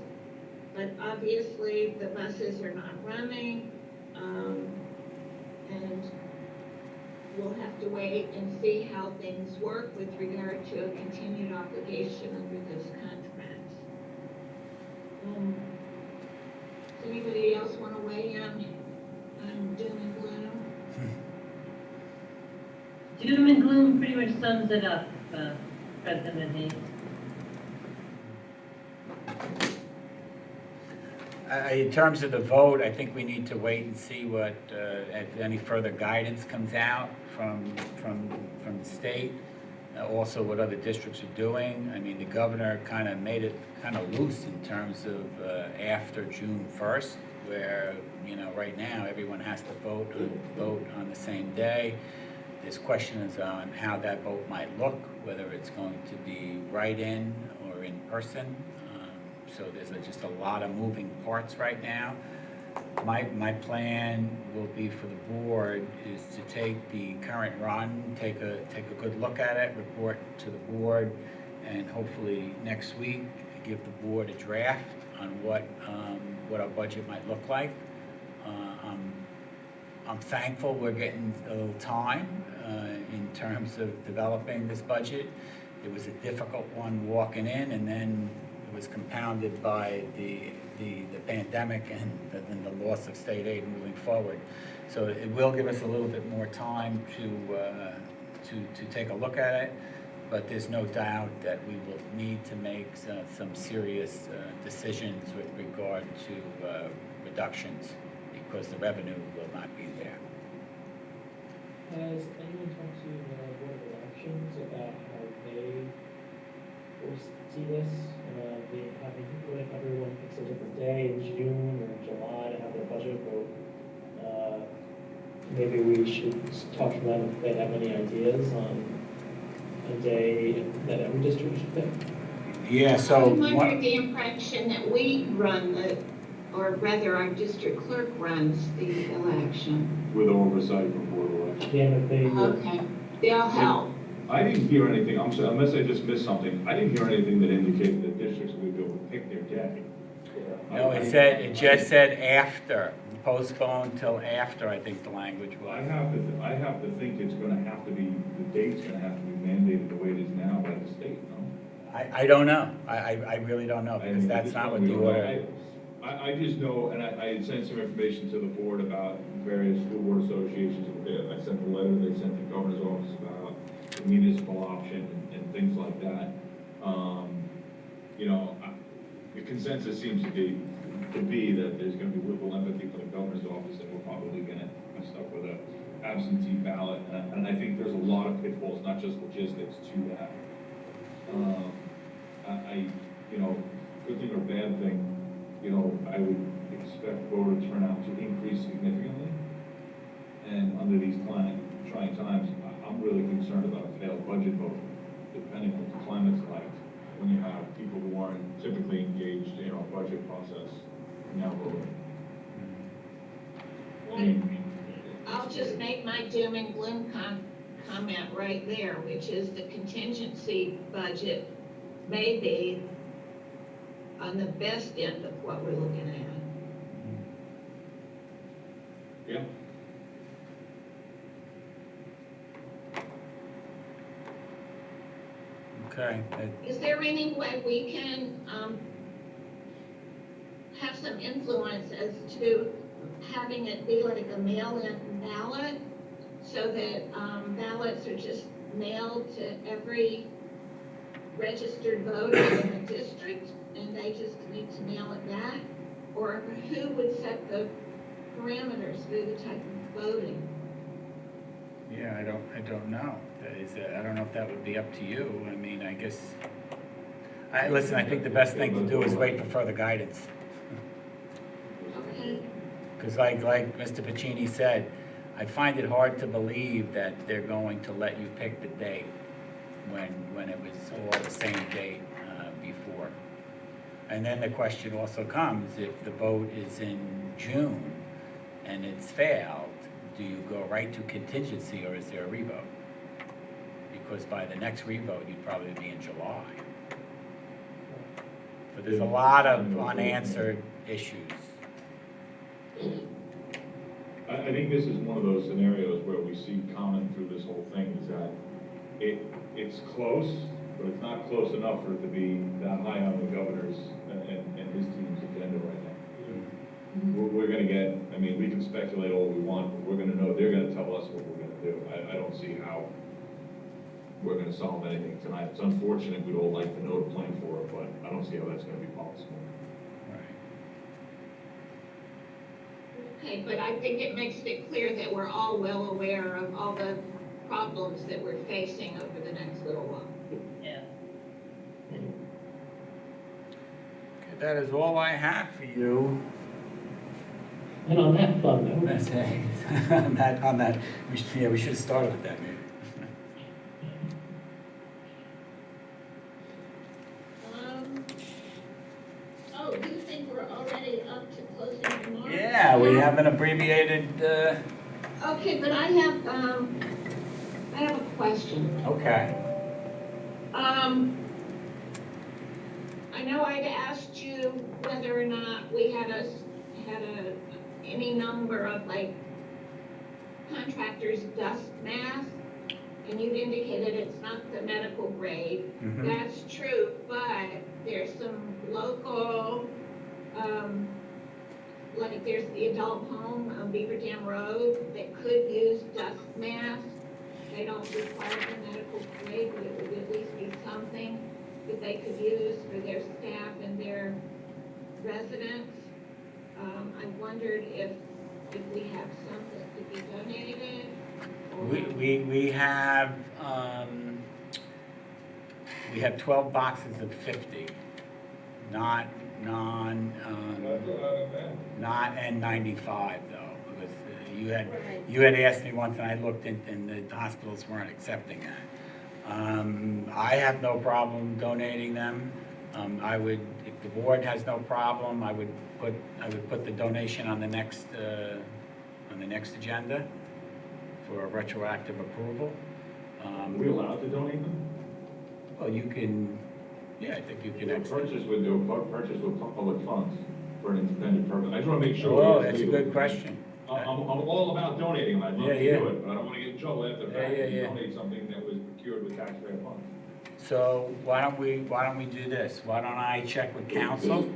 but obviously the buses are not running, and we'll have to wait and see how things work with regard to a continued obligation under those contracts. Does anybody else want to weigh in on doom and gloom? Doom and gloom pretty much sums it up, President Hayes. In terms of the vote, I think we need to wait and see what, if any further guidance comes out from the state. also what other districts are doing. I mean, the governor kind of made it kind of loose in terms of after June 1st, where, you know, right now, everyone has to vote on the same day. There's questions on how that vote might look, whether it's going to be write-in or in person. So there's just a lot of moving parts right now. My plan will be for the board is to take the current run, take a good look at it, report to the board, and hopefully next week give the board a draft on what our budget might look like. I'm thankful we're getting a little time in terms of developing this budget. It was a difficult one walking in, and then it was compounded by the pandemic and then the loss of state aid moving forward. So it will give us a little bit more time to take a look at it, but there's no doubt that we will need to make some serious decisions with regard to reductions, because the revenue will not be there. Has anyone talked to the Board of Elections about how they foresee this? What if everyone picks a different day in June or July to have their budget vote? Maybe we should talk to them if they have any ideas on a day that every district should pick. Yeah, so I'm under the impression that we run or rather our district clerk runs the election. With oversight from Board of Elections. Yeah, if they, Okay, they'll help. I didn't hear anything, I'm sorry, unless I just missed something, I didn't hear anything that indicated that districts would be able to pick their day. no, it just said after, postponed till after, I think the language I was. have to think it's gonna have to be, the date's gonna have to be mandated the way it is now by the state, no? I don't know. I really don't know, because that's not what the order. I just know, and I had sent some information to the board about various school board associations. I sent the letter, they sent the governor's office about the municipal option and things like that. You know, the consensus seems to be that there's gonna be little empathy for the governor's office, and we're probably gonna be stuck with a absentee ballot. And I think there's a lot of pitfalls, not just logistics, to that. You know, good thing or bad thing, you know, I would expect voter turnout to increase significantly. And under these trying times, I'm really concerned about a failed budget vote, depending on what the climate's like, when you have people who aren't typically engaged in our budget process now voting. I'll just make my doom and gloom comment right there, which is the contingency budget may be on the best end of what we're looking at. Yeah. Okay. Is there any way we can have some influence as to having it be like a mail-in ballot, so that ballots are just mailed to every registered voter in the district, and they just need to mail it back? Or who would set the parameters for the type of voting? Yeah, I don't know. I don't know if that would be up to you. I mean, I guess, listen, I think the best thing to do is wait for further guidance. Okay. Because like Mr. Pacini said, I find it hard to believe that they're going to let you pick the date when it was all the same date before. And then the question also comes, if the vote is in June and it's failed, do you go right to contingency, or is there a revote? Because by the next revote, you'd probably be in July. So there's a lot of unanswered issues. I think this is one of those scenarios where we see common through this whole thing, is that it's close, but it's not close enough for it to be that high on the governor's and his team's agenda right now. We're gonna get, I mean, we can speculate all we want, but we're gonna know, they're gonna tell us what we're gonna do. I don't see how we're gonna solve anything tonight. It's unfortunate, we'd all like to know to plan for it, but I don't see how that's gonna be possible. Okay, but I think it makes it clear that we're all well aware of all the problems that we're facing over the next little while. Yeah. Okay, that is all I have for you. And on that fun note, Let's say, on that, we should have started with that maybe. Oh, you think we're already up to closing remarks? Yeah, we have an abbreviated, Okay, but I have a question. okay. I know I'd asked you whether or not we had any number of like contractors' dust masks, and you'd indicated it's not the medical grade. Mhm. That's true, but there's some local, like there's the adult home on Beaver Dam Road that could use dust masks. They don't require the medical grade, but it would at least be something that they could use for their staff and their residents. I wondered if we have some that could be donated. Or We have 12 boxes of 50, not N95 though, because you had asked me once and I looked and the hospitals weren't accepting that. I have no problem donating them. I would, if the board has no problem, I would put the donation on the next agenda for a retroactive approval. Are we allowed to donate them? Well, you can, yeah, I think you can. Purchase with public funds for an intended purpose. I just want to make sure. Oh, that's a good question. I'm all about donating them, I'd love to Yeah, do it, but I don't want to get in trouble after the fact and Yeah. donate something that was procured with taxpayer funds. So why don't we do this? Why don't I check with council?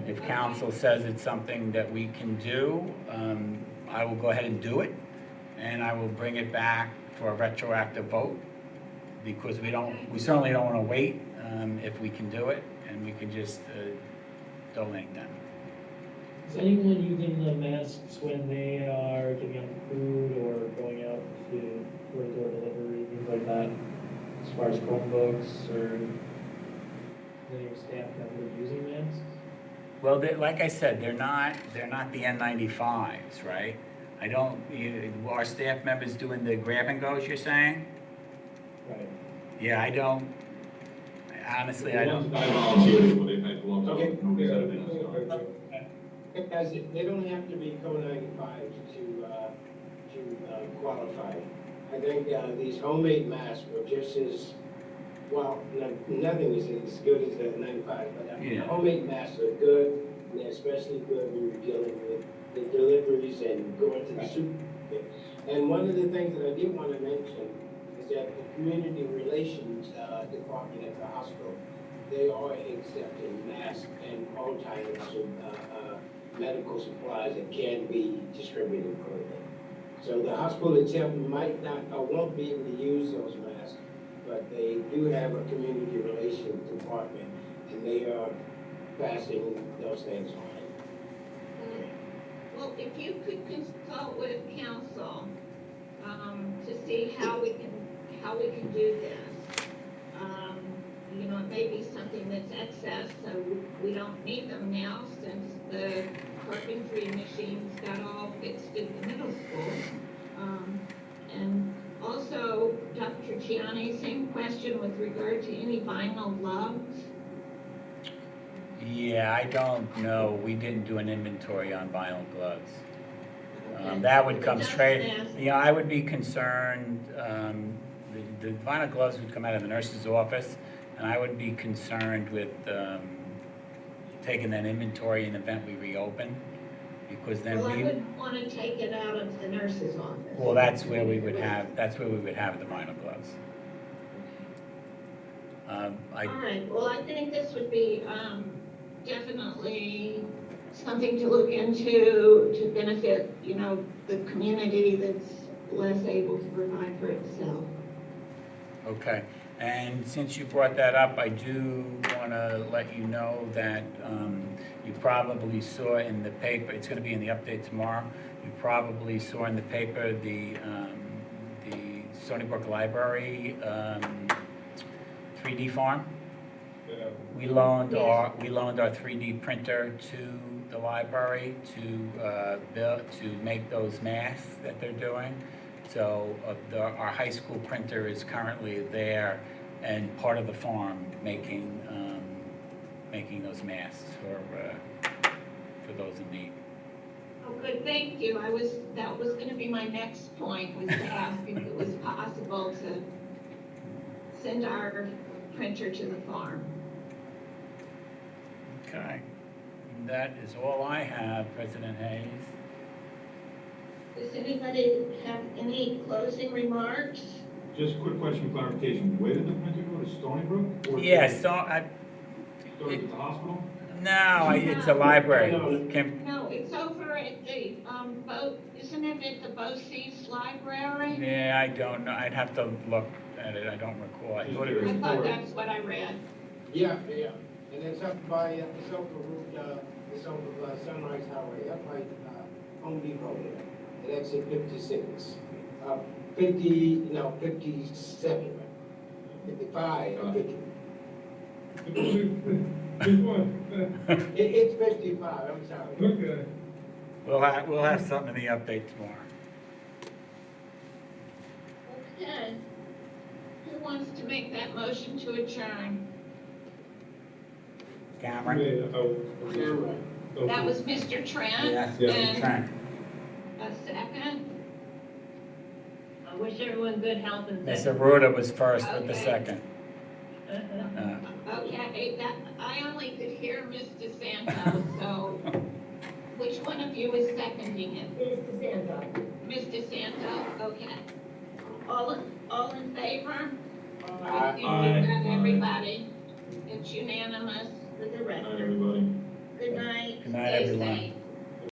If council says it's something that we can do, I will go ahead and do it. And I will bring it back for a retroactive vote. Because we certainly don't want to wait, if we can do it, and we can just donate them. is anyone using the masks when they are giving out food or going out to door-to-door delivery, things like that? As far as Chromebooks or any staff members using masks? Well, like I said, they're not the N95s, right? Our staff members doing the grab and goes, you're saying? Right. Yeah, I don't, honestly, I The ones don't. that I volunteered for, they've had gloves on, Okay. nobody said anything. Because they don't have to be Co-95 to qualify. I think these homemade masks were just as, well, nothing is as good as the 95, but Yeah. homemade masks are good, and they're especially good when you're dealing with the deliveries and going to the supermarket. And one of the things that I did want to mention is that the community relations department at the hospital, they are accepting masks and all types of medical supplies that can be distributed currently. So the hospital itself might not or won't be able to use those masks, but they do have a community relations department, and they are passing those things on. Well, if you could consult with council, to see how we can do this. It may be something that's excess, so we don't need them now since the carpentry machines got all fixed at the middle school. And also, Dr. Gianni, same question with regard to any vinyl gloves. Yeah, I don't know. We didn't do an inventory on vinyl gloves. Okay. That would come Just straight, ask. I would be concerned, the vinyl gloves would come out of the nurse's office, and I would be concerned with taking that inventory in the event we reopen, because then Well, I wouldn't want to take it out of the nurse's office. well, that's where we would have the vinyl gloves. All right, well, I think this would be definitely something to look into to benefit, the community that's less able to provide for itself. Okay, and since you brought that up, I do want to let you know that you probably saw in the paper, it's going to be in the update tomorrow, you probably saw in the paper the Stony Brook Library 3D farm. Yeah. We loaned our 3D printer to the library to make those masks that they're doing. So our high school printer is currently there and part of the farm making those masks for those in need. Oh, good, thank you. That was gonna be my next point, was to ask if it was possible to send our printer to the farm. Okay. That is all I have, President Hayes. Does anybody have any closing remarks? Just a quick question, clarification, where did the printer go, to Stony Brook? Or to- Yeah, Started at the hospital? it's a library. No, it's over at the, isn't it at the BOCES library? Yeah, I don't know. I'd have to look at it. I don't recall. I thought it was. I thought that's what I read. Yeah, and it's up by, it's over Route, it's over Sunrise Highway, up by, Home Depot there, at exit 56. 57, 55, 50. Which one? It's 55, I'm sorry. Okay. We'll have something in the update tomorrow. Okay. Who wants to make that motion to adjourn? Cameron? Yeah, Camera. That was Mr. Trent. Yes, Yeah. And Trent. a second. I wish everyone good health and Ms. safety. Aruda was first with the Okay. second. Okay, I only could hear Ms. DeSanto, so which one of you is seconding it? Ms. DeSanto. Ms. DeSanto, okay. All in favor? Aye. You've got everybody. It's unanimous for the Good night, record. everybody. Good night. Good night, Stay everyone. safe.